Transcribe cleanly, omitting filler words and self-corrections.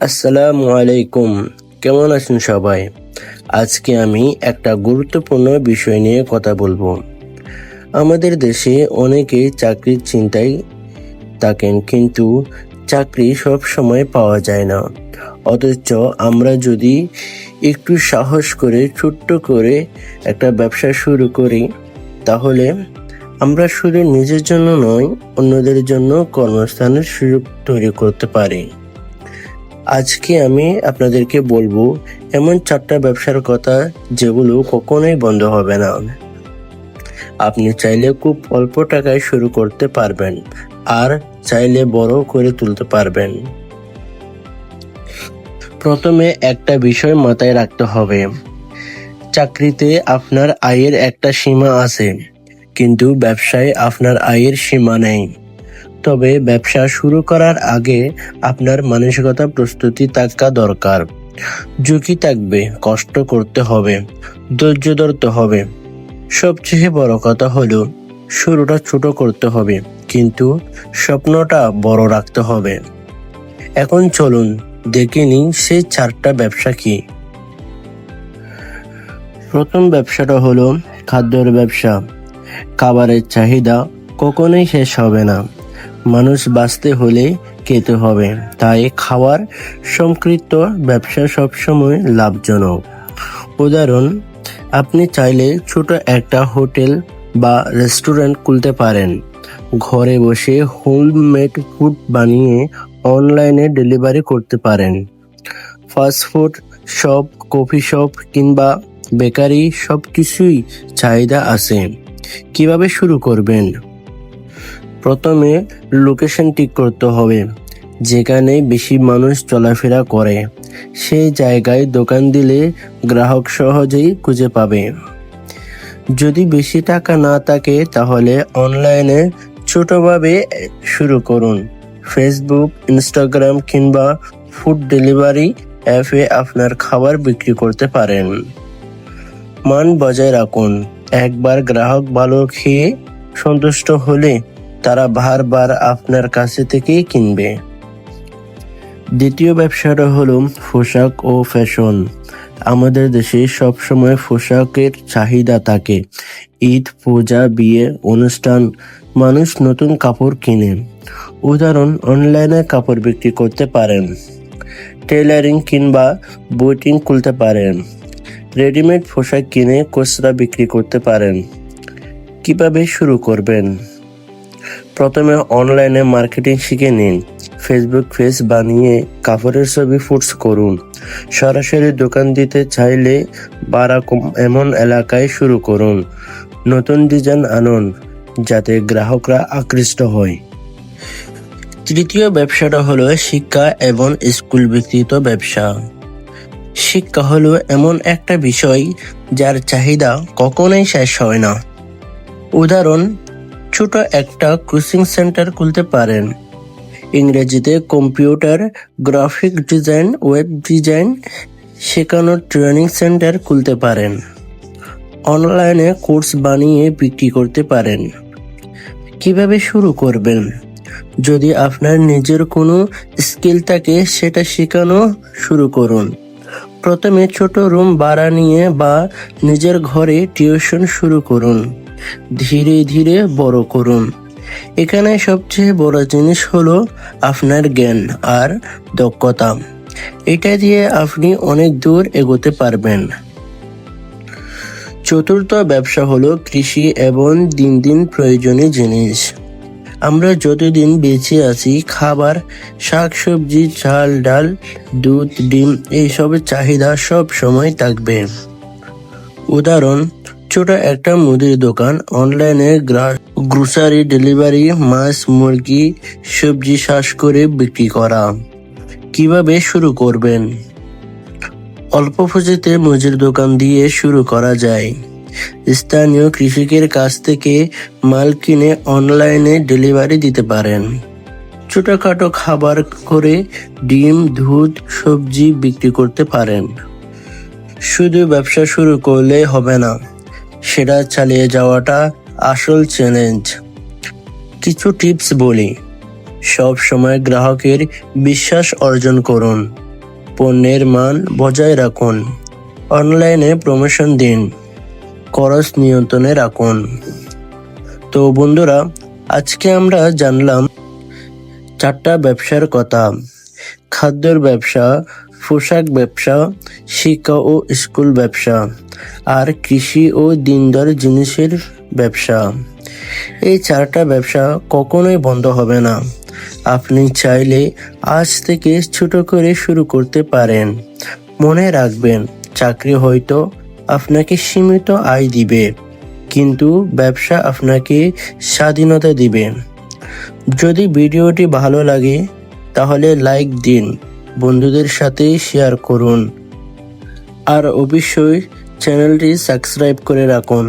আসসালামু আলাইকুম। কেমন আছেন সবাই? আজকে আমি একটা গুরুত্বপূর্ণ বিষয় নিয়ে কথা বলবো। আমাদের দেশে অনেকেই চাকরির চিন্তায় থাকেন, কিন্তু চাকরি সব সময় পাওয়া যায় না। অথচ আমরা যদি একটু সাহস করে ছোট্ট করে একটা ব্যবসা শুরু করি, তাহলে আমরা শুধু নিজের জন্য নয়, অন্যদের জন্য কর্মস্থানের সুযোগ তৈরি করতে পারি। আজকে আমি আপনাদেরকে বলবো এমন 4টা ব্যবসার কথা যেগুলো কখনোই বন্ধ হবে না। আপনি চাইলে খুব অল্প টাকায় শুরু করতে পারবেন, আর চাইলে বড় করে তুলতে পারবেন। প্রথমে একটা বিষয় মাথায় রাখতে হবে, চাকরিতে আপনার আয়ের একটা সীমা আছে, কিন্তু ব্যবসায় আপনার আয়ের সীমা নেই। তবে ব্যবসা শুরু করার আগে আপনার মানসিকতা প্রস্তুতি থাকা দরকার। ঝুঁকি থাকবে, কষ্ট করতে হবে, ধৈর্য ধরতে হবে। সবচেয়ে বড় কথা হলো শুরুটা ছোট করতে হবে, কিন্তু স্বপ্নটা বড় রাখতে হবে। এখন চলুন দেখে নিই সেই 4টা ব্যবসা কি। প্রথম ব্যবসাটা হলো খাদ্যের ব্যবসা। খাবারের চাহিদা কখনোই শেষ হবে না। মানুষ বাঁচতে হলে খেতে হবে, তাই খাবার সম্পৃক্ত ব্যবসা সবসময় লাভজনক। উদাহরণ, আপনি চাইলে ছোট একটা হোটেল বা রেস্টুরেন্ট খুলতে পারেন। ঘরে বসে হোমমেড ফুড বানিয়ে অনলাইনে ডেলিভারি করতে পারেন। ফাস্টফুড শপ, কফি শপ কিংবা বেকারি, সবকিছুই চাহিদা আছে। কিভাবে শুরু করবেন? প্রথমে লোকেশন ঠিক করতে হবে। যেখানে বেশি মানুষ চলাফেরা করে সেই জায়গায় দোকান দিলে গ্রাহক সহজেই খুঁজে পাবে। যদি বেশি টাকা না থাকে তাহলে অনলাইনে ছোটভাবে শুরু করুন। ফেসবুক, ইনস্টাগ্রাম কিংবা ফুড ডেলিভারি অ্যাপে আপনার খাবার বিক্রি করতে পারেন। মান বজায় রাখুন। একবার গ্রাহক ভালো খেয়ে সন্তুষ্ট হলে তারা বারবার আপনার কাছে থেকেই কিনবে। দ্বিতীয় ব্যবসাটা হলো পোশাক ও ফ্যাশন। আমাদের দেশে সবসময় পোশাকের চাহিদা থাকে। ঈদ, পূজা, বিয়ে, অনুষ্ঠান মানুষ নতুন কাপড় কিনে। উদাহরণ, অনলাইনে কাপড় বিক্রি করতে পারেন। টেলারিং কিংবা বুটিক খুলতে পারেন। রেডিমেড পোশাক কিনে খুচরা বিক্রি করতে পারেন। কিভাবে শুরু করবেন? প্রথমে অনলাইনে মার্কেটিং শিখে নিন। ফেসবুক পেজ বানিয়ে কাপড়ের ছবি পোস্ট করুন। সরাসরি দোকান দিতে চাইলে এমন এলাকায় শুরু করুন। নতুন ডিজাইন আনুন যাতে গ্রাহকরা আকৃষ্ট হয়। তৃতীয় ব্যবসাটা হলো শিক্ষা এবং স্কুল ভিত্তিক ব্যবসা। শিক্ষা হলো এমন একটা বিষয় যার চাহিদা কখনোই শেষ হয় না। উদাহরণ, ছোট একটা কোচিং সেন্টার খুলতে পারেন। ইংরেজিতে computer, graphic design, web design শেখানোর ট্রেনিং সেন্টার খুলতে পারেন। অনলাইনে কোর্স বানিয়ে বিক্রি করতে পারেন। কিভাবে শুরু করবেন? যদি আপনার নিজের কোনো স্কিল থাকে সেটা শেখানো শুরু করুন। প্রথমে ছোট রুম ভাড়া নিয়ে বা নিজের ঘরে টিউশন শুরু করুন। ধীরে ধীরে বড় করুন। এখানে সবচেয়ে বড় জিনিস হলো আপনার জ্ঞান আর দক্ষতা। এটা দিয়ে আপনি অনেক দূর এগোতে পারবেন। চতুর্থ ব্যবসা হলো কৃষি এবং দিন দিন প্রয়োজনীয় জিনিস। আমরা যতদিন বেঁচে আছি, খাবার, শাকসবজি, চাল, ডাল, দুধ, ডিম এইসবের চাহিদা সব সময় থাকবে। উদাহরণ, ছোট একটা মুদির দোকান, অনলাইনে গ্রোসারি ডেলিভারি, মাছ, মুরগি, সবজি চাষ করে বিক্রি করা। কিভাবে শুরু করবেন? অল্প পুঁজিতে মুদির দোকান দিয়ে শুরু করা যায়। স্থানীয় কৃষকের কাছ থেকে মাল কিনে অনলাইনে ডেলিভারি দিতে পারেন। ছোটখাটো খাবার করে ডিম, দুধ, সবজি বিক্রি করতে পারেন। শুধু ব্যবসা শুরু করলে হবে না, সেটা চালিয়ে যাওয়াটা আসল চ্যালেঞ্জ। কিছু টিপস বলি। সব সময় গ্রাহকের বিশ্বাস অর্জন করুন। পণ্যের মান বজায় রাখুন, অনলাইনে প্রমোশন দিন, খরচ নিয়ন্ত্রণে রাখুন। তো বন্ধুরা, আজকে আমরা জানলাম 4টা ব্যবসার কথা: খাদ্যের ব্যবসা, পোশাক ব্যবসা, শিক্ষা ও স্কুল ব্যবসা, আর কৃষি ও দিনদার জিনিসের ব্যবসা। এই 4টা ব্যবসা কখনোই বন্ধ হবে না। আপনি চাইলে আজ থেকে ছোট করে শুরু করতে পারেন। মনে রাখবেন, চাকরি হয়তো আপনাকে সীমিত আয় দিবে, কিন্তু ব্যবসা আপনাকে স্বাধীনতা দিবে। যদি ভিডিওটি ভালো লাগে তাহলে লাইক দিন, বন্ধুদের সাথে শেয়ার করুন, আর অবশ্যই চ্যানেলটি সাবস্ক্রাইব করে রাখুন।